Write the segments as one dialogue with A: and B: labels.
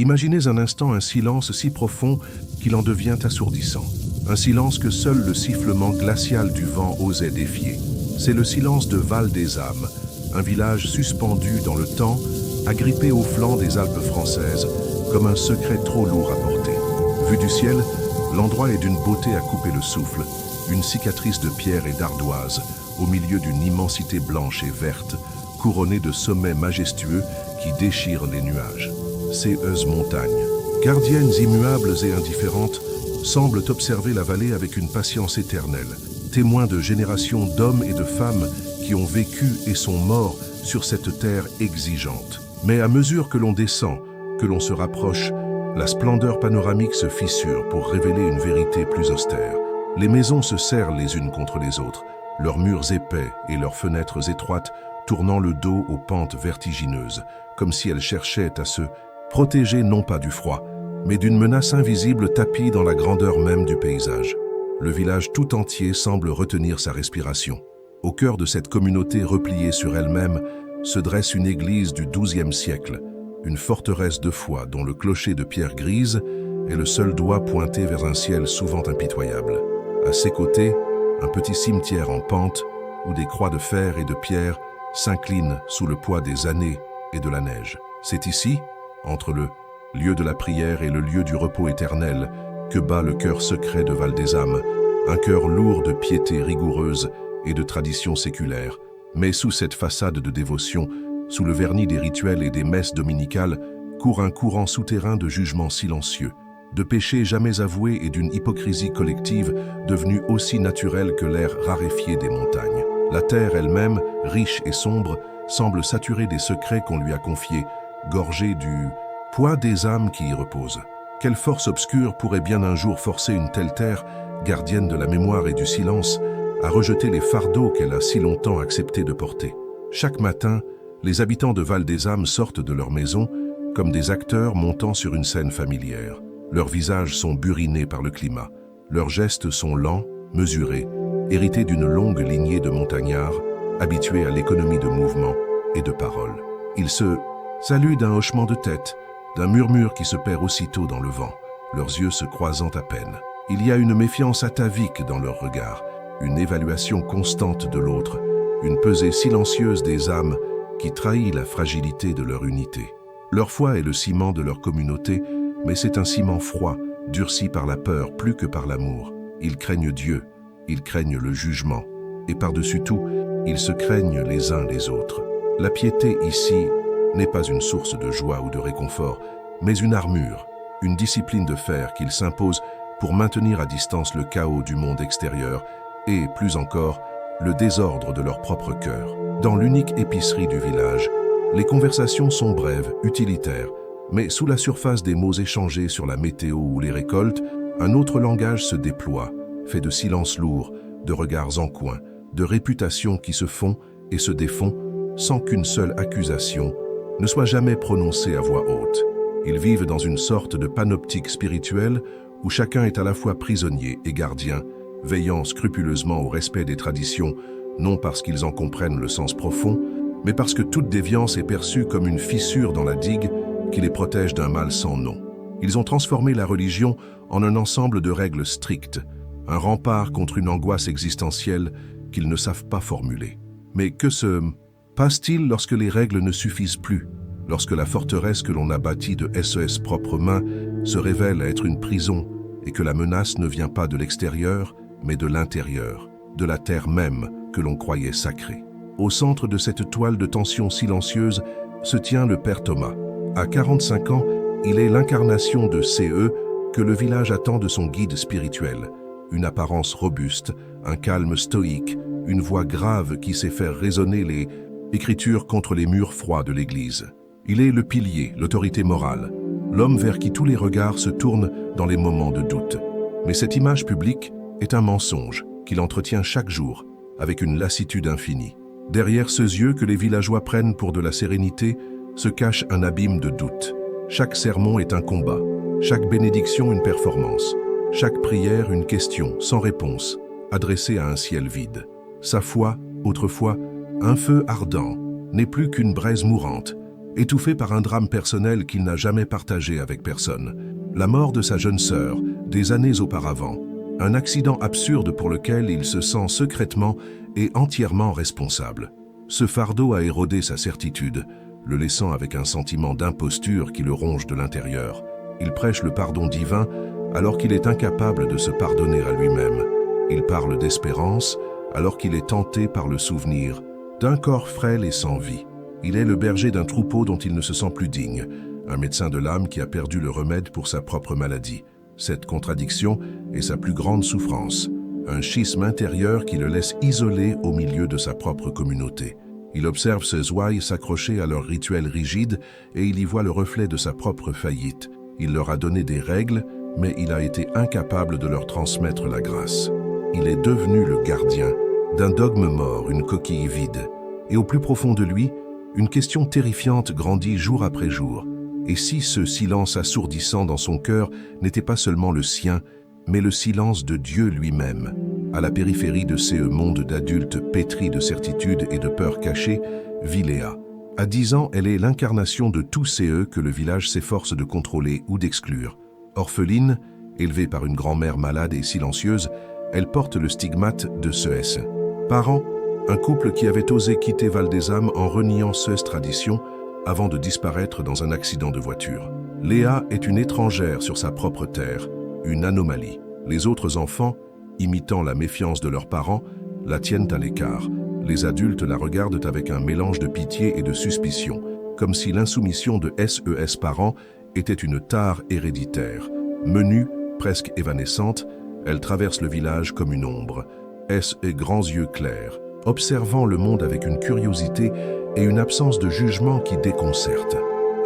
A: Imaginez un instant un silence si profond qu'il en devient assourdissant. Un silence que seul le sifflement glacial du vent osait défier. C'est le silence de Val des Âmes, un village suspendu dans le temps, agrippé au flanc des Alpes françaises, comme un secret trop lourd à porter. Vu du ciel, l'endroit est d'une beauté à couper le souffle, une cicatrice de pierre et d'ardoise, au milieu d'une immensité blanche et verte, couronnée de sommets majestueux qui déchirent les nuages. Ces montagnes, gardiennes immuables et indifférentes, semblent observer la vallée avec une patience éternelle, témoins de générations d'hommes et de femmes qui ont vécu et sont morts sur cette terre exigeante. Mais à mesure que l'on descend, que l'on se rapproche, la splendeur panoramique se fissure pour révéler une vérité plus austère. Les maisons se serrent les unes contre les autres, leurs murs épais et leurs fenêtres étroites tournant le dos aux pentes vertigineuses, comme si elles cherchaient à se protéger non pas du froid, mais d'une menace invisible tapie dans la grandeur même du paysage. Le village tout entier semble retenir sa respiration. Au cœur de cette communauté repliée sur elle-même se dresse une église du XIIe siècle, une forteresse de foi dont le clocher de pierre grise est le seul doigt pointé vers un ciel souvent impitoyable. À ses côtés, un petit cimetière en pente où des croix de fer et de pierre s'inclinent sous le poids des années et de la neige. C'est ici, entre le lieu de la prière et le lieu du repos éternel, que bat le cœur secret de Val des Âmes, un cœur lourd de piété rigoureuse et de traditions séculaires. Mais sous cette façade de dévotion, sous le vernis des rituels et des messes dominicales, court un courant souterrain de jugements silencieux, de péchés jamais avoués et d'une hypocrisie collective devenue aussi naturelle que l'air raréfié des montagnes. La terre elle-même, riche et sombre, semble saturée des secrets qu'on lui a confiés, gorgée du poids des âmes qui y reposent. Quelle force obscure pourrait bien un jour forcer une telle terre, gardienne de la mémoire et du silence, à rejeter les fardeaux qu'elle a si longtemps accepté de porter? Chaque matin, les habitants de Val des Âmes sortent de leur maison comme des acteurs montant sur une scène familière. Leurs visages sont burinés par le climat. Leurs gestes sont lents, mesurés, hérités d'une longue lignée de montagnards, habitués à l'économie de mouvement et de parole. Ils se saluent d'un hochement de tête, d'un murmure qui se perd aussitôt dans le vent, leurs yeux se croisant à peine. Il y a une méfiance atavique dans leur regard, une évaluation constante de l'autre, une pesée silencieuse des âmes qui trahit la fragilité de leur unité. Leur foi est le ciment de leur communauté, mais c'est un ciment froid, durci par la peur plus que par l'amour. Ils craignent Dieu, ils craignent le jugement, et par-dessus tout, ils se craignent les uns les autres. La piété ici n'est pas une source de joie ou de réconfort, mais une armure, une discipline de fer qu'ils s'imposent pour maintenir à distance le chaos du monde extérieur et, plus encore, le désordre de leur propre cœur. Dans l'unique épicerie du village, les conversations sont brèves, utilitaires, mais sous la surface des mots échangés sur la météo ou les récoltes, un autre langage se déploie, fait de silences lourds, de regards en coin, de réputations qui se font et se défont sans qu'une seule accusation ne soit jamais prononcée à voix haute. Ils vivent dans une sorte de panoptique spirituelle où chacun est à la fois prisonnier et gardien, veillant scrupuleusement au respect des traditions, non parce qu'ils en comprennent le sens profond, mais parce que toute déviance est perçue comme une fissure dans la digue qui les protège d'un mal sans nom. Ils ont transformé la religion en un ensemble de règles strictes, un rempart contre une angoisse existentielle qu'ils ne savent pas formuler. Mais que se passe-t-il lorsque les règles ne suffisent plus, lorsque la forteresse que l'on a bâtie de SES propres mains se révèle être une prison et que la menace ne vient pas de l'extérieur, mais de l'intérieur, de la terre même que l'on croyait sacrée? Au centre de cette toile de tension silencieuse se tient le père Thomas. À 45 ans, il est l'incarnation de CE que le village attend de son guide spirituel. Une apparence robuste, un calme stoïque, une voix grave qui sait faire résonner les écritures contre les murs froids de l'église. Il est le pilier, l'autorité morale, l'homme vers qui tous les regards se tournent dans les moments de doute. Mais cette image publique est un mensonge qu'il entretient chaque jour avec une lassitude infinie. Derrière ces yeux que les villageois prennent pour de la sérénité se cache un abîme de doute. Chaque sermon est un combat, chaque bénédiction une performance, chaque prière une question sans réponse, adressée à un ciel vide. Sa foi, autrefois un feu ardent, n'est plus qu'une braise mourante, étouffé par un drame personnel qu'il n'a jamais partagé avec personne. La mort de sa jeune sœur, des années auparavant, un accident absurde pour lequel il se sent secrètement et entièrement responsable. Ce fardeau a érodé sa certitude, le laissant avec un sentiment d'imposture qui le ronge de l'intérieur. Il prêche le pardon divin alors qu'il est incapable de se pardonner à lui-même. Il parle d'espérance alors qu'il est tenté par le souvenir d'un corps frêle et sans vie. Il est le berger d'un troupeau dont il ne se sent plus digne, un médecin de l'âme qui a perdu le remède pour sa propre maladie. Cette contradiction est sa plus grande souffrance, un schisme intérieur qui le laisse isolé au milieu de sa propre communauté. Il observe ses ouailles s'accrocher à leurs rituels rigides et il y voit le reflet de sa propre faillite. Il leur a donné des règles, mais il a été incapable de leur transmettre la grâce. Il est devenu le gardien d'un dogme mort, une coquille vide. Et au plus profond de lui, une question terrifiante grandit jour après jour. Et si ce silence assourdissant dans son cœur n'était pas seulement le sien, mais le silence de Dieu lui-même? À la périphérie de ces mondes d'adultes pétris de certitudes et de peurs cachées, vit Léa. À 10 ans, elle est l'incarnation de tous ces que le village s'efforce de contrôler ou d'exclure. Orpheline, élevée par une grand-mère malade et silencieuse, elle porte le stigmate de ces parents, un couple qui avait osé quitter Val des Âmes en reniant ces traditions avant de disparaître dans un accident de voiture. Léa est une étrangère sur sa propre terre, une anomalie. Les autres enfants, imitant la méfiance de leurs parents, la tiennent à l'écart. Les adultes la regardent avec un mélange de pitié et de suspicion, comme si l'insoumission de ses parents était une tare héréditaire. Menue, presque évanescente, elle traverse le village comme une ombre, ses grands yeux clairs, observant le monde avec une curiosité et une absence de jugement qui déconcerte.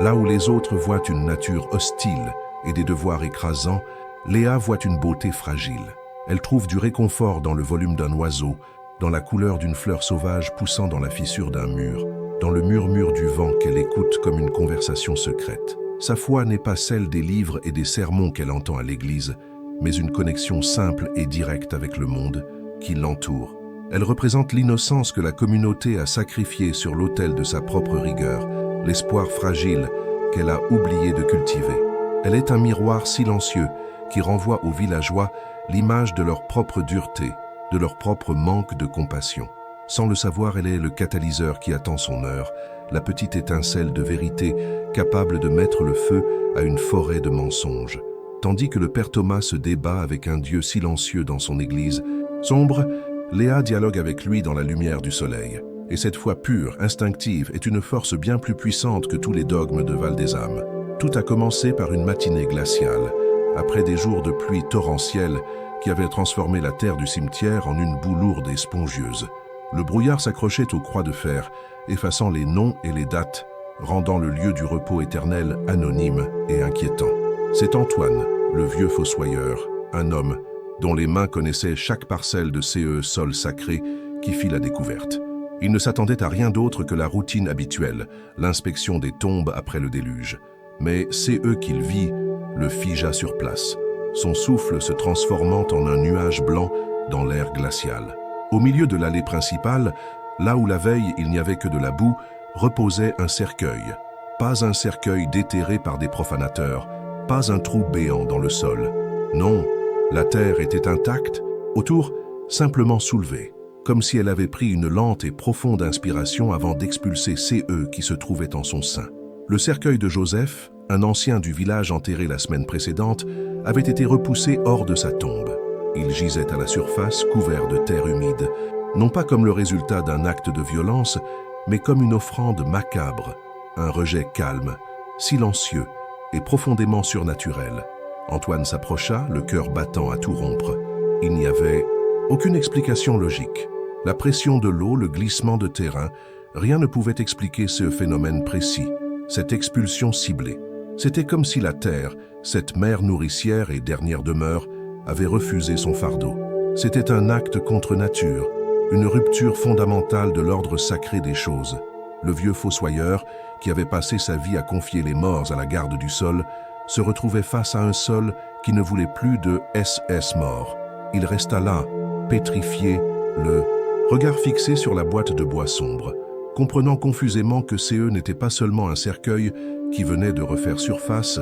A: Là où les autres voient une nature hostile et des devoirs écrasants, Léa voit une beauté fragile. Elle trouve du réconfort dans le volume d'un oiseau, dans la couleur d'une fleur sauvage poussant dans la fissure d'un mur, dans le murmure du vent qu'elle écoute comme une conversation secrète. Sa foi n'est pas celle des livres et des sermons qu'elle entend à l'église, mais une connexion simple et directe avec le monde qui l'entoure. Elle représente l'innocence que la communauté a sacrifiée sur l'autel de sa propre rigueur, l'espoir fragile qu'elle a oublié de cultiver. Elle est un miroir silencieux qui renvoie aux villageois l'image de leur propre dureté, de leur propre manque de compassion. Sans le savoir, elle est le catalyseur qui attend son heure, la petite étincelle de vérité capable de mettre le feu à une forêt de mensonges. Tandis que le père Thomas se débat avec un Dieu silencieux dans son église sombre, Léa dialogue avec lui dans la lumière du soleil. Et cette foi pure, instinctive, est une force bien plus puissante que tous les dogmes de Val des Âmes. Tout a commencé par une matinée glaciale, après des jours de pluie torrentielle qui avaient transformé la terre du cimetière en une boue lourde et spongieuse. Le brouillard s'accrochait aux croix de fer, effaçant les noms et les dates, rendant le lieu du repos éternel anonyme et inquiétant. C'est Antoine, le vieux fossoyeur, un homme dont les mains connaissaient chaque parcelle de ces sols sacrés, qui fit la découverte. Il ne s'attendait à rien d'autre que la routine habituelle, l'inspection des tombes après le déluge. Mais c'est qu'il vit le figea sur place, son souffle se transformant en un nuage blanc dans l'air glacial. Au milieu de l'allée principale, là où la veille il n'y avait que de la boue, reposait un cercueil. Pas un cercueil déterré par des profanateurs, pas un trou béant dans le sol. Non, la terre était intacte, autour simplement soulevée, comme si elle avait pris une lente et profonde inspiration avant d'expulser ces qui se trouvaient en son sein. Le cercueil de Joseph, un ancien du village enterré la semaine précédente, avait été repoussé hors de sa tombe. Il gisait à la surface, couvert de terre humide, non pas comme le résultat d'un acte de violence, mais comme une offrande macabre, un rejet calme, silencieux et profondément surnaturel. Antoine s'approcha, le cœur battant à tout rompre. Il n'y avait aucune explication logique. La pression de l'eau, le glissement de terrain, rien ne pouvait expliquer ce phénomène précis, cette expulsion ciblée. C'était comme si la terre, cette mère nourricière et dernière demeure, avait refusé son fardeau. C'était un acte contre nature, une rupture fondamentale de l'ordre sacré des choses. Le vieux fossoyeur, qui avait passé sa vie à confier les morts à la garde du sol, se retrouvait face à un sol qui ne voulait plus de SS morts. Il resta là, pétrifié, le regard fixé sur la boîte de bois sombre. comprenant confusément que CE n'était pas seulement un cercueil qui venait de refaire surface,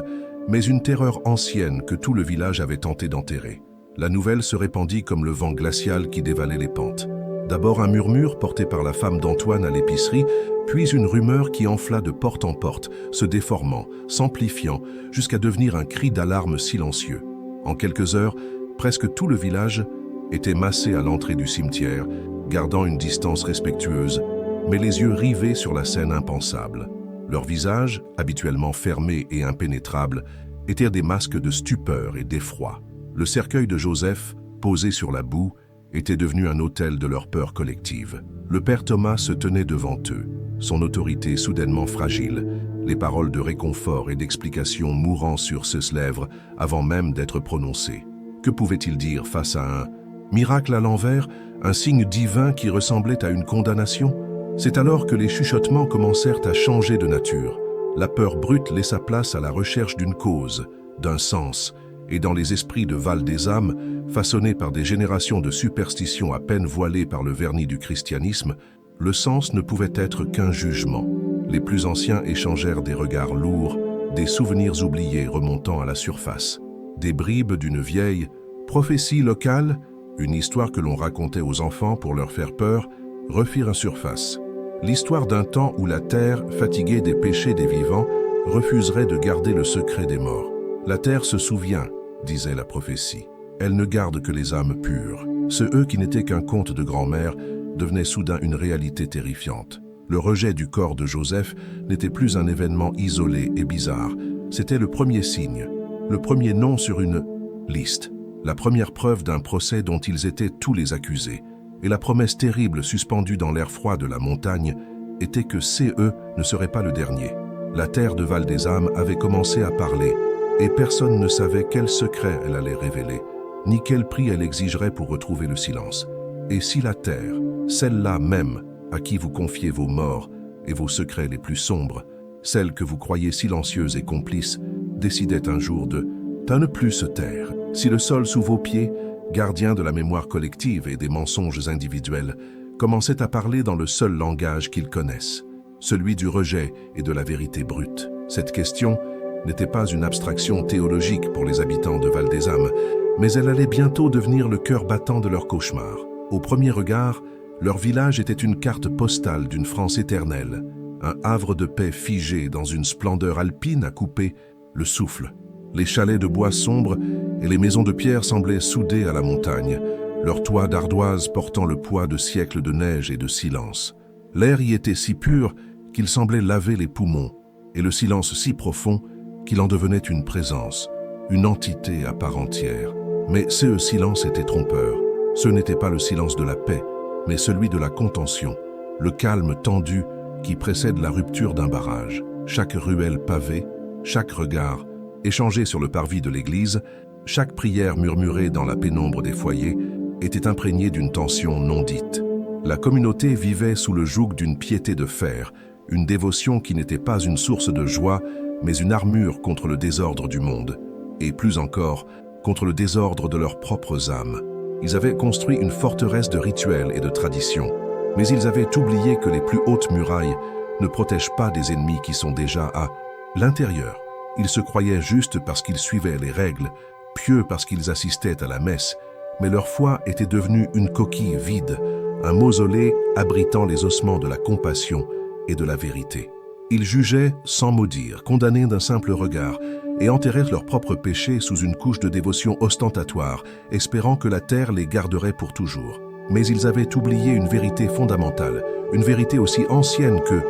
A: mais une terreur ancienne que tout le village avait tenté d'enterrer. La nouvelle se répandit comme le vent glacial qui dévalait les pentes. D'abord un murmure porté par la femme d'Antoine à l'épicerie, puis une rumeur qui enfla de porte en porte, se déformant, s'amplifiant, jusqu'à devenir un cri d'alarme silencieux. En quelques heures, presque tout le village était massé à l'entrée du cimetière, gardant une distance respectueuse, mais les yeux rivés sur la scène impensable. Leurs visages, habituellement fermés et impénétrables, étaient des masques de stupeur et d'effroi. Le cercueil de Joseph, posé sur la boue, était devenu un autel de leur peur collective. Le père Thomas se tenait devant eux, son autorité soudainement fragile, les paroles de réconfort et d'explication mourant sur ses lèvres avant même d'être prononcées. Que pouvait-il dire face à un miracle à l'envers, un signe divin qui ressemblait à une condamnation? C'est alors que les chuchotements commencèrent à changer de nature. La peur brute laissa place à la recherche d'une cause, d'un sens, et dans les esprits de Val des âmes, façonnés par des générations de superstitions à peine voilées par le vernis du christianisme, le sens ne pouvait être qu'un jugement. Les plus anciens échangèrent des regards lourds, des souvenirs oubliés remontant à la surface. Des bribes d'une vieille prophétie locale, une histoire que l'on racontait aux enfants pour leur faire peur, refirent surface. L'histoire d'un temps où la terre, fatiguée des péchés des vivants, refuserait de garder le secret des morts. La terre se souvient, disait la prophétie. Elle ne garde que les âmes pures. Ce eux qui n'étaient qu'un conte de grand-mère devenait soudain une réalité terrifiante. Le rejet du corps de Joseph n'était plus un événement isolé et bizarre. C'était le premier signe, le premier nom sur une liste, la première preuve d'un procès dont ils étaient tous les accusés. Et la promesse terrible suspendue dans l'air froid de la montagne était que CE ne serait pas le dernier. La terre de Val des âmes avait commencé à parler, et personne ne savait quel secret elle allait révéler, ni quel prix elle exigerait pour retrouver le silence. Et si la terre, celle-là même à qui vous confiez vos morts et vos secrets les plus sombres, celle que vous croyez silencieuse et complice, décidait un jour de ne plus se taire, si le sol sous vos pieds, gardien de la mémoire collective et des mensonges individuels, commençait à parler dans le seul langage qu'ils connaissent, celui du rejet et de la vérité brute. Cette question n'était pas une abstraction théologique pour les habitants de Val des âmes, mais elle allait bientôt devenir le cœur battant de leur cauchemar. Au premier regard, leur village était une carte postale d'une France éternelle, un havre de paix figé dans une splendeur alpine à couper le souffle. Les chalets de bois sombres et les maisons de pierre semblaient soudées à la montagne, leurs toits d'ardoise portant le poids de siècles de neige et de silence. L'air y était si pur qu'il semblait laver les poumons, et le silence si profond qu'il en devenait une présence, une entité à part entière. Mais ce silence était trompeur. Ce n'était pas le silence de la paix, mais celui de la contention, le calme tendu qui précède la rupture d'un barrage. Chaque ruelle pavée, chaque regard échangé sur le parvis de l'église, chaque prière murmurée dans la pénombre des foyers était imprégnée d'une tension non dite. La communauté vivait sous le joug d'une piété de fer, une dévotion qui n'était pas une source de joie, mais une armure contre le désordre du monde, et plus encore, contre le désordre de leurs propres âmes. Ils avaient construit une forteresse de rituels et de traditions, mais ils avaient oublié que les plus hautes murailles ne protègent pas des ennemis qui sont déjà à l'intérieur. Ils se croyaient justes parce qu'ils suivaient les règles, pieux parce qu'ils assistaient à la messe, mais leur foi était devenue une coquille vide, un mausolée abritant les ossements de la compassion et de la vérité. Ils jugeaient sans maudire, condamnés d'un simple regard, et enterrèrent leurs propres péchés sous une couche de dévotion ostentatoire, espérant que la terre les garderait pour toujours. Mais ils avaient oublié une vérité fondamentale, une vérité aussi ancienne que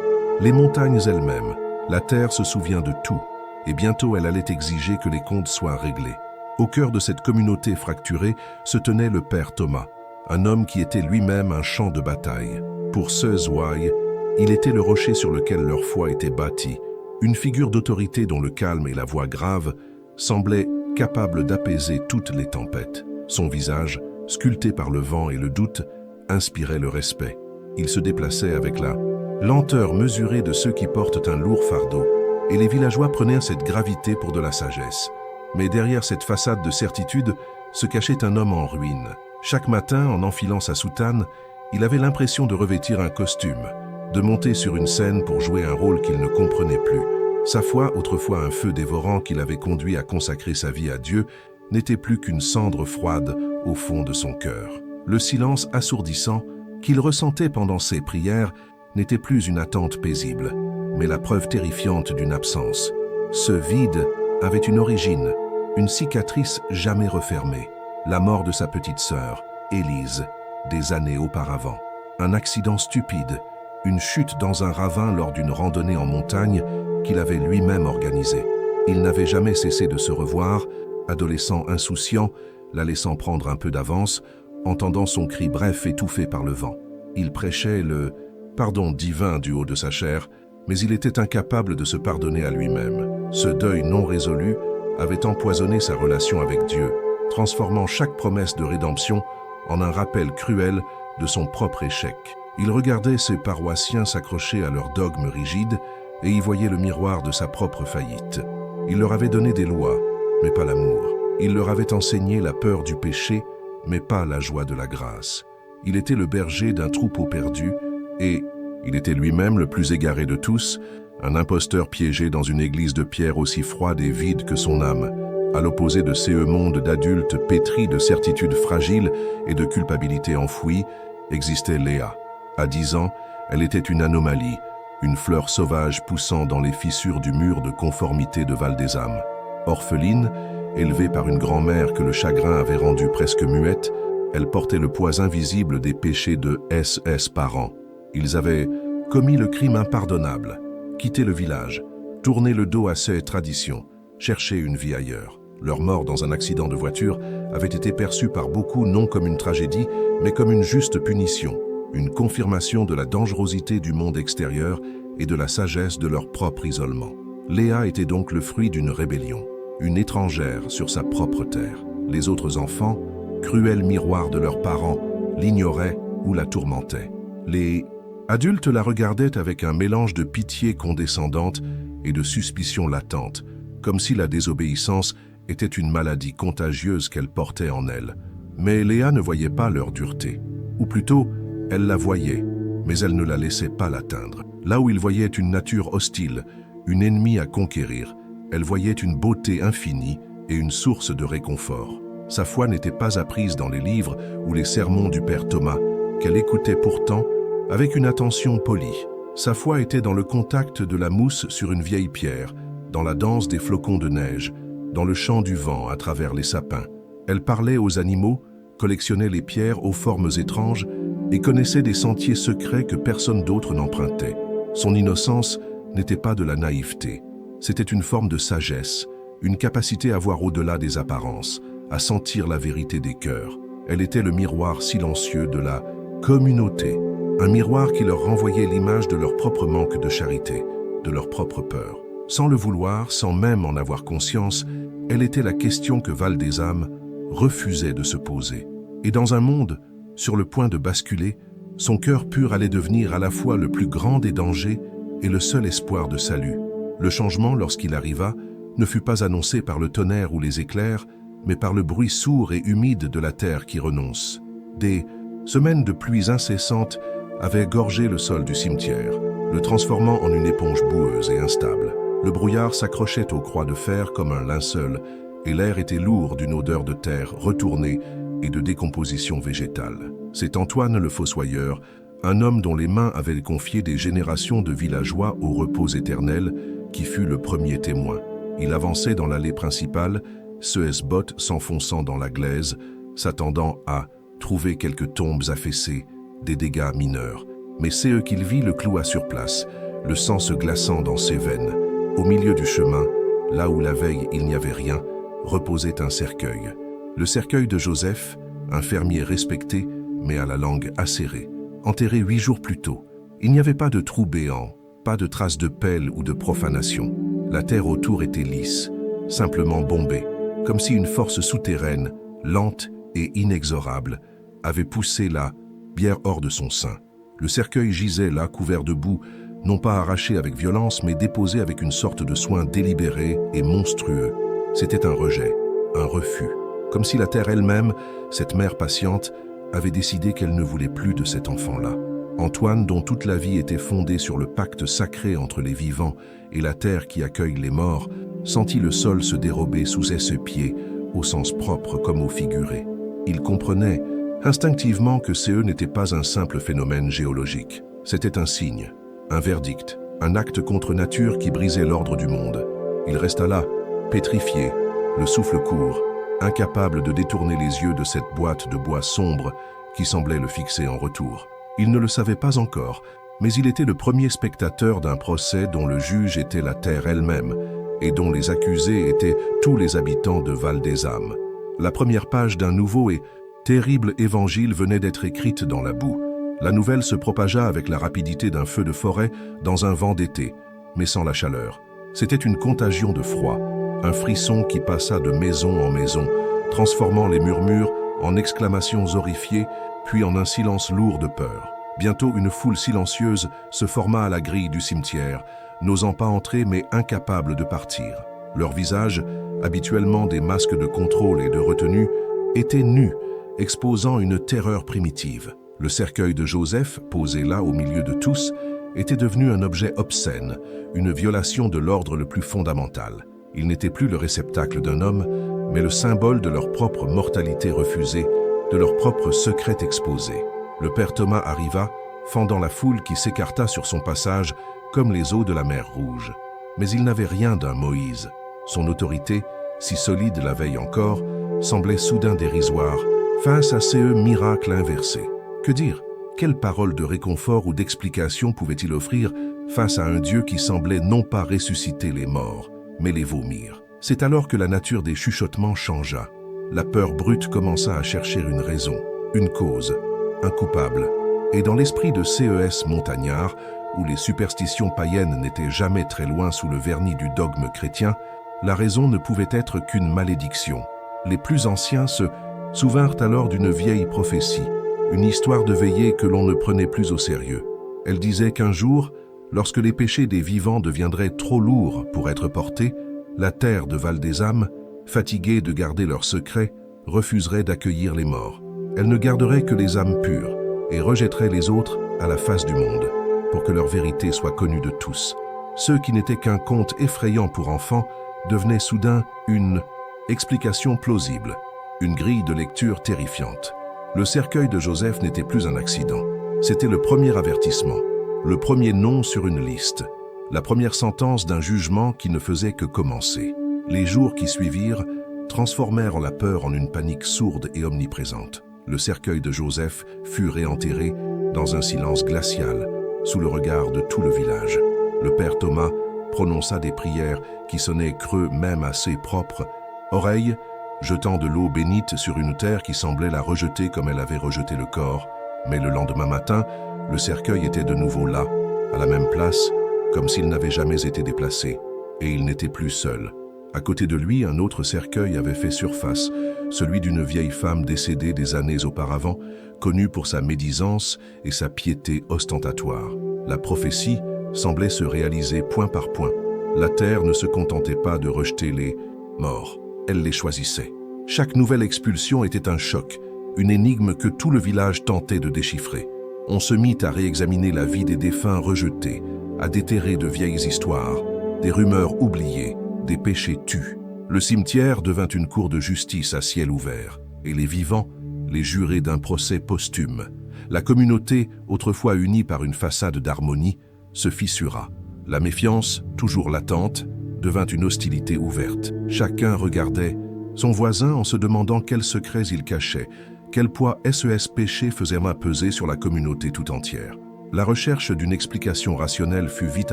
A: les montagnes elles-mêmes. La terre se souvient de tout, et bientôt elle allait exiger que les comptes soient réglés. Au cœur de cette communauté fracturée se tenait le père Thomas, un homme qui était lui-même un champ de bataille. Pour ceux ouailles, il était le rocher sur lequel leur foi était bâtie, une figure d'autorité dont le calme et la voix grave semblaient capables d'apaiser toutes les tempêtes. Son visage, sculpté par le vent et le doute, inspirait le respect. Il se déplaçait avec la lenteur mesurée de ceux qui portent un lourd fardeau, et les villageois prenaient cette gravité pour de la sagesse. Mais derrière cette façade de certitude se cachait un homme en ruine. Chaque matin, en enfilant sa soutane, il avait l'impression de revêtir un costume, de monter sur une scène pour jouer un rôle qu'il ne comprenait plus. Sa foi, autrefois un feu dévorant qui l'avait conduit à consacrer sa vie à Dieu, n'était plus qu'une cendre froide au fond de son cœur. Le silence assourdissant qu'il ressentait pendant ses prières n'était plus une attente paisible, mais la preuve terrifiante d'une absence. Ce vide avait une origine, une cicatrice jamais refermée, la mort de sa petite sœur, Élise, des années auparavant. Un accident stupide, une chute dans un ravin lors d'une randonnée en montagne qu'il avait lui-même organisée. Il n'avait jamais cessé de se revoir, adolescent insouciant, la laissant prendre un peu d'avance, entendant son cri bref étouffé par le vent. Il prêchait le pardon divin du haut de sa chair, mais il était incapable de se pardonner à lui-même. Ce deuil non résolu avait empoisonné sa relation avec Dieu, transformant chaque promesse de rédemption en un rappel cruel de son propre échec. Il regardait ses paroissiens s'accrocher à leurs dogmes rigides et y voyait le miroir de sa propre faillite. Il leur avait donné des lois, mais pas l'amour. Il leur avait enseigné la peur du péché, mais pas la joie de la grâce. Il était le berger d'un troupeau perdu et il était lui-même le plus égaré de tous, un imposteur piégé dans une église de pierre aussi froide et vide que son âme. À l'opposé de ces mondes d'adultes pétris de certitudes fragiles et de culpabilité enfouie, existait Léa. À 10 ans, elle était une anomalie, une fleur sauvage poussant dans les fissures du mur de conformité de Val-des-Âmes. Orpheline, élevée par une grand-mère que le chagrin avait rendue presque muette, elle portait le poids invisible des péchés de SS parents. Ils avaient commis le crime impardonnable, quitté le village, tourné le dos à ses traditions, cherché une vie ailleurs. Leur mort dans un accident de voiture avait été perçue par beaucoup non comme une tragédie, mais comme une juste punition, une confirmation de la dangerosité du monde extérieur et de la sagesse de leur propre isolement. Léa était donc le fruit d'une rébellion, une étrangère sur sa propre terre. Les autres enfants, cruels miroirs de leurs parents, l'ignoraient ou la tourmentaient. Les adultes la regardaient avec un mélange de pitié condescendante et de suspicion latente, comme si la désobéissance était une maladie contagieuse qu'elle portait en elle. Mais Léa ne voyait pas leur dureté. Ou plutôt, elle la voyait, mais elle ne la laissait pas l'atteindre. Là où il voyait une nature hostile, une ennemie à conquérir, elle voyait une beauté infinie et une source de réconfort. Sa foi n'était pas apprise dans les livres ou les sermons du père Thomas, qu'elle écoutait pourtant avec une attention polie. Sa foi était dans le contact de la mousse sur une vieille pierre, dans la danse des flocons de neige, dans le chant du vent à travers les sapins. Elle parlait aux animaux, collectionnait les pierres aux formes étranges et connaissait des sentiers secrets que personne d'autre n'empruntait. Son innocence n'était pas de la naïveté, c'était une forme de sagesse, une capacité à voir au-delà des apparences, à sentir la vérité des cœurs. Elle était le miroir silencieux de la communauté, un miroir qui leur renvoyait l'image de leur propre manque de charité, de leur propre peur. Sans le vouloir, sans même en avoir conscience, elle était la question que Val-des-Âmes refusait de se poser. Et dans un monde sur le point de basculer, son cœur pur allait devenir à la fois le plus grand des dangers et le seul espoir de salut. Le changement, lorsqu'il arriva, ne fut pas annoncé par le tonnerre ou les éclairs, mais par le bruit sourd et humide de la terre qui renonce. Des semaines de pluies incessantes avaient gorgé le sol du cimetière, le transformant en une éponge boueuse et instable. Le brouillard s'accrochait aux croix de fer comme un linceul, et l'air était lourd d'une odeur de terre retournée et de décomposition végétale. C'est Antoine le fossoyeur, un homme dont les mains avaient confié des générations de villageois au repos éternel, qui fut le premier témoin. Il avançait dans l'allée principale, ses bottes s'enfonçant dans la glaise, s'attendant à trouver quelques tombes affaissées, des dégâts mineurs. Mais c'est eux qu'il vit le cloua sur place, le sang se glaçant dans ses veines. Au milieu du chemin, là où la veille il n'y avait rien, reposait un cercueil. Le cercueil de Joseph, un fermier respecté, mais à la langue acérée. Enterré 8 jours plus tôt. Il n'y avait pas de trou béant, pas de traces de pelle ou de profanation. La terre autour était lisse, simplement bombée, comme si une force souterraine, lente et inexorable, avait poussé la bière hors de son sein. Le cercueil gisait là, couvert de boue, non pas arraché avec violence, mais déposé avec une sorte de soin délibéré et monstrueux. C'était un rejet, un refus, comme si la terre elle-même, cette mère patiente, avait décidé qu'elle ne voulait plus de cet enfant-là. Antoine, dont toute la vie était fondée sur le pacte sacré entre les vivants et la terre qui accueille les morts, sentit le sol se dérober sous ses pieds, au sens propre comme au figuré. Il comprenait instinctivement que CE n'était pas un simple phénomène géologique. C'était un signe, un verdict, un acte contre nature qui brisait l'ordre du monde. Il resta là, pétrifié, le souffle court, incapable de détourner les yeux de cette boîte de bois sombre qui semblait le fixer en retour. Il ne le savait pas encore, mais il était le premier spectateur d'un procès dont le juge était la terre elle-même et dont les accusés étaient tous les habitants de Val-des-Âmes. La première page d'un nouveau et terrible évangile venait d'être écrite dans la boue. La nouvelle se propagea avec la rapidité d'un feu de forêt dans un vent d'été, mais sans la chaleur. C'était une contagion de froid, un frisson qui passa de maison en maison, transformant les murmures en exclamations horrifiées, puis en un silence lourd de peur. Bientôt, une foule silencieuse se forma à la grille du cimetière, n'osant pas entrer mais incapables de partir. Leurs visages, habituellement des masques de contrôle et de retenue, étaient nus, exposant une terreur primitive. Le cercueil de Joseph, posé là au milieu de tous, était devenu un objet obscène, une violation de l'ordre le plus fondamental. Il n'était plus le réceptacle d'un homme, mais le symbole de leur propre mortalité refusée, de leur propre secret exposé. Le père Thomas arriva, fendant la foule qui s'écarta sur son passage comme les eaux de la mer Rouge. Mais il n'avait rien d'un Moïse. Son autorité, si solide la veille encore, semblait soudain dérisoire face à ces miracles inversés. Que dire? Quelle parole de réconfort ou d'explication pouvait-il offrir face à un Dieu qui semblait non pas ressusciter les morts, mais les vomir? C'est alors que la nature des chuchotements changea. La peur brute commença à chercher une raison, une cause, un coupable. Et dans l'esprit de CES montagnard, où les superstitions païennes n'étaient jamais très loin sous le vernis du dogme chrétien, la raison ne pouvait être qu'une malédiction. Les plus anciens se souvinrent alors d'une vieille prophétie, une histoire de veillée que l'on ne prenait plus au sérieux. Elle disait qu'un jour, lorsque les péchés des vivants deviendraient trop lourds pour être portés, la terre de Val-des-Âmes, fatiguée de garder leurs secrets, refuserait d'accueillir les morts. Elle ne garderait que les âmes pures et rejetterait les autres à la face du monde, pour que leur vérité soit connue de tous. Ceux qui n'étaient qu'un conte effrayant pour enfants devenaient soudain une explication plausible, une grille de lecture terrifiante. Le cercueil de Joseph n'était plus un accident. C'était le premier avertissement, le premier nom sur une liste, la première sentence d'un jugement qui ne faisait que commencer. Les jours qui suivirent transformèrent la peur en une panique sourde et omniprésente. Le cercueil de Joseph fut réenterré dans un silence glacial, sous le regard de tout le village. Le père Thomas prononça des prières qui sonnaient creux même à ses propres oreilles, jetant de l'eau bénite sur une terre qui semblait la rejeter comme elle avait rejeté le corps. Mais le lendemain matin, le cercueil était de nouveau là, à la même place, comme s'il n'avait jamais été déplacé. Et il n'était plus seul. À côté de lui, un autre cercueil avait fait surface, celui d'une vieille femme décédée des années auparavant, connue pour sa médisance et sa piété ostentatoire. La prophétie semblait se réaliser point par point. La terre ne se contentait pas de rejeter les morts, elle les choisissait. Chaque nouvelle expulsion était un choc, une énigme que tout le village tentait de déchiffrer. On se mit à réexaminer la vie des défunts rejetés, à déterrer de vieilles histoires, des rumeurs oubliées, des péchés tus. Le cimetière devint une cour de justice à ciel ouvert, et les vivants, les jurés d'un procès posthume. La communauté, autrefois unie par une façade d'harmonie, se fissura. La méfiance, toujours latente, devint une hostilité ouverte. Chacun regardait son voisin en se demandant quels secrets il cachait, quel poids SES péché faisait peser sur la communauté tout entière. La recherche d'une explication rationnelle fut vite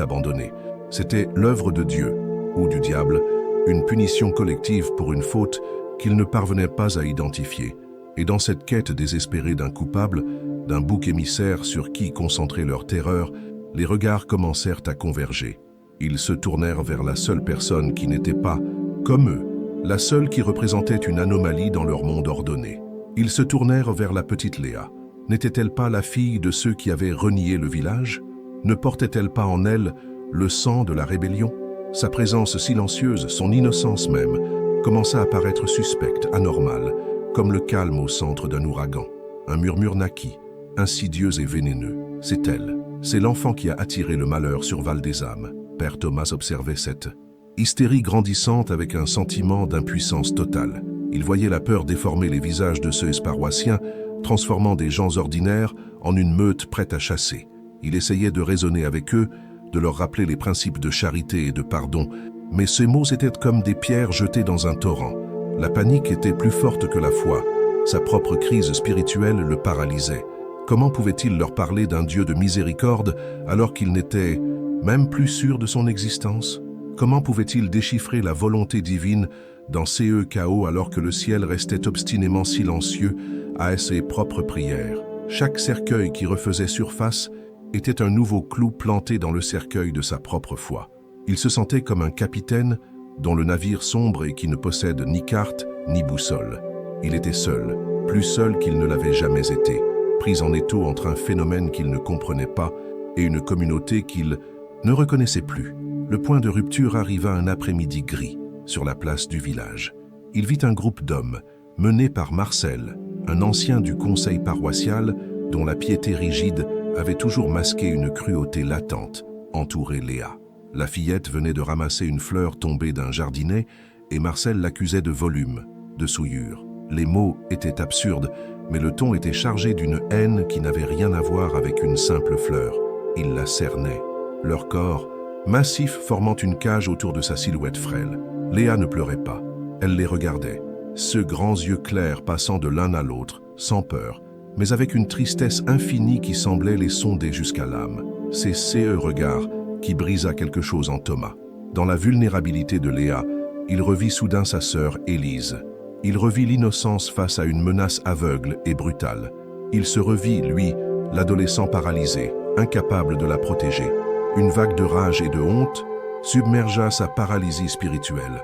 A: abandonnée. C'était l'œuvre de Dieu, ou du diable, une punition collective pour une faute qu'ils ne parvenaient pas à identifier. Et dans cette quête désespérée d'un coupable, d'un bouc émissaire sur qui concentrer leur terreur, les regards commencèrent à converger. Ils se tournèrent vers la seule personne qui n'était pas, comme eux, la seule qui représentait une anomalie dans leur monde ordonné. Ils se tournèrent vers la petite Léa. N'était-elle pas la fille de ceux qui avaient renié le village? Ne portait-elle pas en elle le sang de la rébellion? Sa présence silencieuse, son innocence même, commença à paraître suspecte, anormale, comme le calme au centre d'un ouragan. Un murmure naquit, insidieux et vénéneux. C'est elle. C'est l'enfant qui a attiré le malheur sur Val des âmes. Père Thomas observait cette hystérie grandissante avec un sentiment d'impuissance totale. Il voyait la peur déformer les visages de ceux paroissiens, transformant des gens ordinaires en une meute prête à chasser. Il essayait de raisonner avec eux, de leur rappeler les principes de charité et de pardon, mais ces mots étaient comme des pierres jetées dans un torrent. La panique était plus forte que la foi. Sa propre crise spirituelle le paralysait. Comment pouvait-il leur parler d'un Dieu de miséricorde alors qu'il n'était même plus sûr de son existence? Comment pouvait-il déchiffrer la volonté divine dans ces chaos alors que le ciel restait obstinément silencieux à ses propres prières? Chaque cercueil qui refaisait surface était un nouveau clou planté dans le cercueil de sa propre foi. Il se sentait comme un capitaine dont le navire sombre et qui ne possède ni carte ni boussole. Il était seul, plus seul qu'il ne l'avait jamais été, pris en étau entre un phénomène qu'il ne comprenait pas et une communauté qu'il ne reconnaissait plus. Le point de rupture arriva un après-midi gris, sur la place du village. Il vit un groupe d'hommes, mené par Marcel, un ancien du conseil paroissial dont la piété rigide avait toujours masqué une cruauté latente, entourer Léa. La fillette venait de ramasser une fleur tombée d'un jardinet et Marcel l'accusait de volume, de souillure. Les mots étaient absurdes, mais le ton était chargé d'une haine qui n'avait rien à voir avec une simple fleur. Il la cernait. Leur corps, massif formant une cage autour de sa silhouette frêle. Léa ne pleurait pas. Elle les regardait, ceux grands yeux clairs passant de l'un à l'autre, sans peur, mais avec une tristesse infinie qui semblait les sonder jusqu'à l'âme. C'est ce regard qui brisa quelque chose en Thomas. Dans la vulnérabilité de Léa, il revit soudain sa sœur Élise. Il revit l'innocence face à une menace aveugle et brutale. Il se revit, lui, l'adolescent paralysé, incapable de la protéger. Une vague de rage et de honte submergea sa paralysie spirituelle.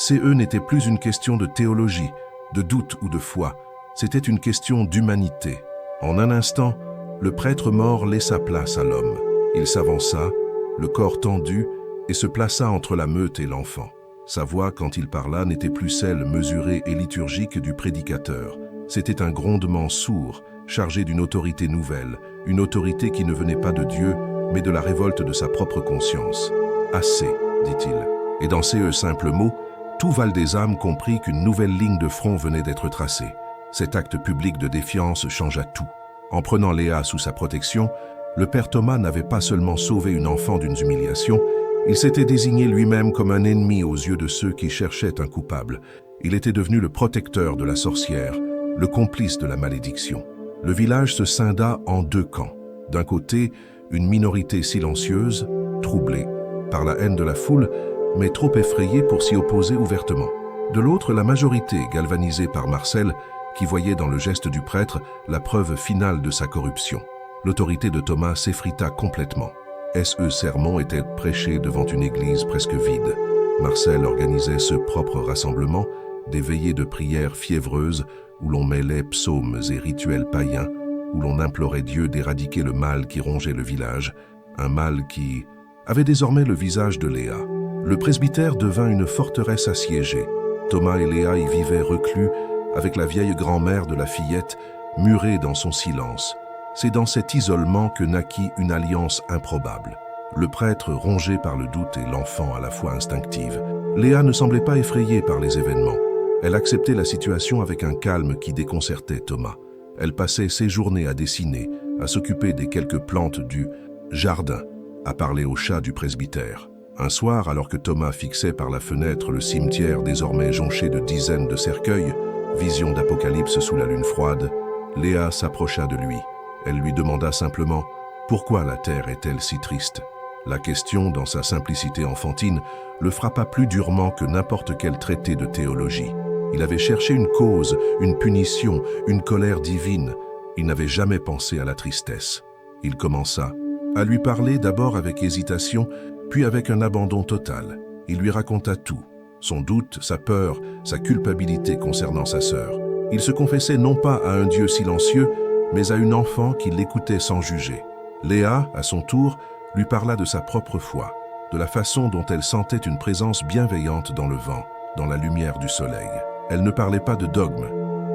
A: N'était plus une question de théologie, de doute ou de foi. C'était une question d'humanité. En un instant, le prêtre mort laissa place à l'homme. Il s'avança, le corps tendu, et se plaça entre la meute et l'enfant. Sa voix, quand il parla, n'était plus celle mesurée et liturgique du prédicateur. C'était un grondement sourd, chargé d'une autorité nouvelle, une autorité qui ne venait pas de Dieu, mais de la révolte de sa propre conscience. « Assez », dit-il. Et dans ces simples mots, tout Val des âmes comprit qu'une nouvelle ligne de front venait d'être tracée. Cet acte public de défiance changea tout. En prenant Léa sous sa protection, le père Thomas n'avait pas seulement sauvé une enfant d'une humiliation, il s'était désigné lui-même comme un ennemi aux yeux de ceux qui cherchaient un coupable. Il était devenu le protecteur de la sorcière, le complice de la malédiction. Le village se scinda en deux camps. D'un côté, une minorité silencieuse, troublée par la haine de la foule, mais trop effrayée pour s'y opposer ouvertement. De l'autre, la majorité, galvanisée par Marcel, qui voyait dans le geste du prêtre la preuve finale de sa corruption. L'autorité de Thomas s'effrita complètement. Ce sermon était prêché devant une église presque vide. Marcel organisait ce propre rassemblement, des veillées de prières fiévreuses où l'on mêlait psaumes et rituels païens, où l'on implorait Dieu d'éradiquer le mal qui rongeait le village, un mal qui avait désormais le visage de Léa. Le presbytère devint une forteresse assiégée. Thomas et Léa y vivaient reclus avec la vieille grand-mère de la fillette, murée dans son silence. C'est dans cet isolement que naquit une alliance improbable. Le prêtre rongé par le doute et l'enfant à la fois instinctive. Léa ne semblait pas effrayée par les événements. Elle acceptait la situation avec un calme qui déconcertait Thomas. Elle passait ses journées à dessiner, à s'occuper des quelques plantes du jardin, à parler aux chats du presbytère. Un soir, alors que Thomas fixait par la fenêtre le cimetière désormais jonché de dizaines de cercueils, vision d'apocalypse sous la lune froide, Léa s'approcha de lui. Elle lui demanda simplement « Pourquoi la terre est-elle si triste ?» La question, dans sa simplicité enfantine, le frappa plus durement que n'importe quel traité de théologie. Il avait cherché une cause, une punition, une colère divine. Il n'avait jamais pensé à la tristesse. Il commença à lui parler d'abord avec hésitation, puis avec un abandon total. Il lui raconta tout, son doute, sa peur, sa culpabilité concernant sa sœur. Il se confessait non pas à un Dieu silencieux, mais à une enfant qui l'écoutait sans juger. Léa, à son tour, lui parla de sa propre foi, de la façon dont elle sentait une présence bienveillante dans le vent, dans la lumière du soleil. Elle ne parlait pas de dogme,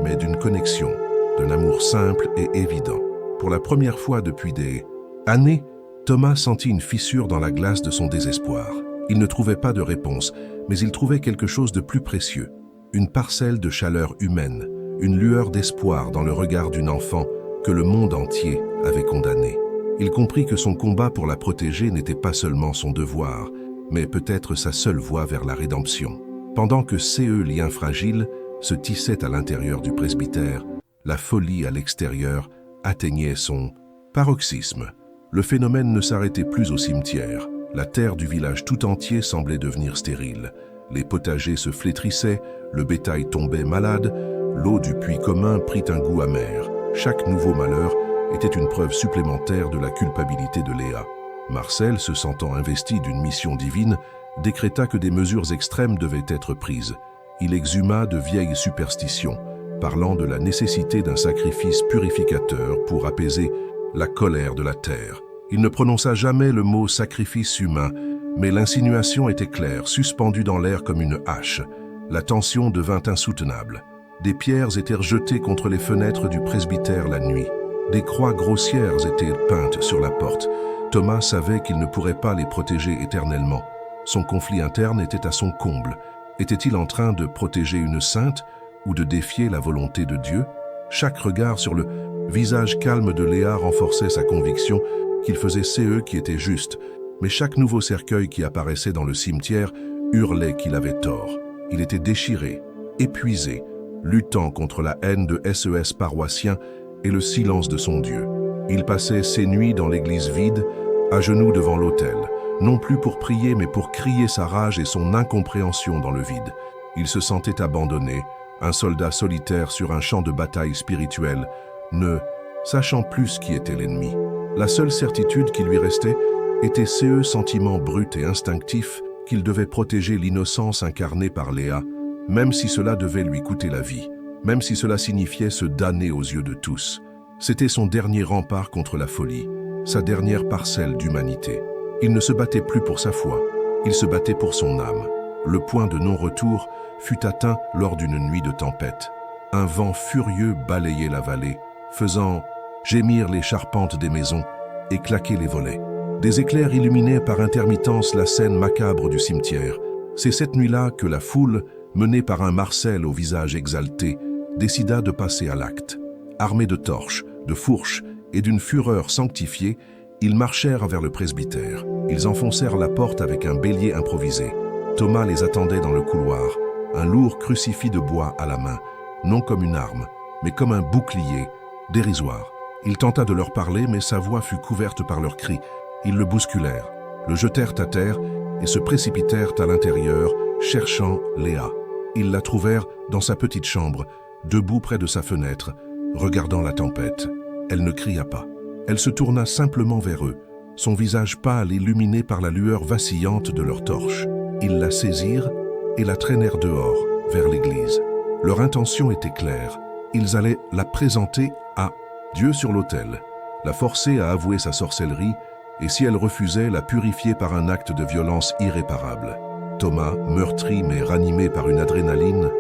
A: mais d'une connexion, d'un amour simple et évident. Pour la première fois depuis des Année, Thomas sentit une fissure dans la glace de son désespoir. Il ne trouvait pas de réponse, mais il trouvait quelque chose de plus précieux. Une parcelle de chaleur humaine, une lueur d'espoir dans le regard d'une enfant que le monde entier avait condamnée. Il comprit que son combat pour la protéger n'était pas seulement son devoir, mais peut-être sa seule voie vers la rédemption. Pendant que ces liens fragiles se tissaient à l'intérieur du presbytère, la folie à l'extérieur atteignait son paroxysme. Le phénomène ne s'arrêtait plus au cimetière. La terre du village tout entier semblait devenir stérile. Les potagers se flétrissaient, le bétail tombait malade, l'eau du puits commun prit un goût amer. Chaque nouveau malheur était une preuve supplémentaire de la culpabilité de Léa. Marcel, se sentant investi d'une mission divine, décréta que des mesures extrêmes devaient être prises. Il exhuma de vieilles superstitions, parlant de la nécessité d'un sacrifice purificateur pour apaiser la colère de la terre. Il ne prononça jamais le mot sacrifice humain, mais l'insinuation était claire, suspendue dans l'air comme une hache. La tension devint insoutenable. Des pierres étaient jetées contre les fenêtres du presbytère la nuit. Des croix grossières étaient peintes sur la porte. Thomas savait qu'il ne pourrait pas les protéger éternellement. Son conflit interne était à son comble. Était-il en train de protéger une sainte ou de défier la volonté de Dieu? Chaque regard sur le visage calme de Léa renforçait sa conviction qu'il faisait ce qui était juste, mais chaque nouveau cercueil qui apparaissait dans le cimetière hurlait qu'il avait tort. Il était déchiré, épuisé, luttant contre la haine de SES paroissiens et le silence de son Dieu. Il passait ses nuits dans l'église vide, à genoux devant l'autel, non plus pour prier mais pour crier sa rage et son incompréhension dans le vide. Il se sentait abandonné, un soldat solitaire sur un champ de bataille spirituel, ne sachant plus qui était l'ennemi. La seule certitude qui lui restait était ce sentiment brut et instinctif qu'il devait protéger l'innocence incarnée par Léa, même si cela devait lui coûter la vie, même si cela signifiait se damner aux yeux de tous. C'était son dernier rempart contre la folie, sa dernière parcelle d'humanité. Il ne se battait plus pour sa foi, il se battait pour son âme. Le point de non-retour fut atteint lors d'une nuit de tempête. Un vent furieux balayait la vallée, faisant gémir les charpentes des maisons et claquer les volets. Des éclairs illuminaient par intermittence la scène macabre du cimetière. C'est cette nuit-là que la foule, menée par un Marcel au visage exalté, décida de passer à l'acte. Armés de torches, de fourches et d'une fureur sanctifiée, ils marchèrent vers le presbytère. Ils enfoncèrent la porte avec un bélier improvisé. Thomas les attendait dans le couloir, un lourd crucifix de bois à la main, non comme une arme, mais comme un bouclier, dérisoire. Il tenta de leur parler, mais sa voix fut couverte par leurs cris. Ils le bousculèrent, le jetèrent à terre et se précipitèrent à l'intérieur, cherchant Léa. Ils la trouvèrent dans sa petite chambre, debout près de sa fenêtre, regardant la tempête. Elle ne cria pas. Elle se tourna simplement vers eux, son visage pâle illuminé par la lueur vacillante de leurs torches. Ils la saisirent et la traînèrent dehors, vers l'église. Leur intention était claire. Ils allaient la présenter à Dieu sur l'autel, la forcer à avouer sa sorcellerie, et si elle refusait, la purifier par un acte de violence irréparable. Thomas, meurtri mais ranimé par une adrénaline,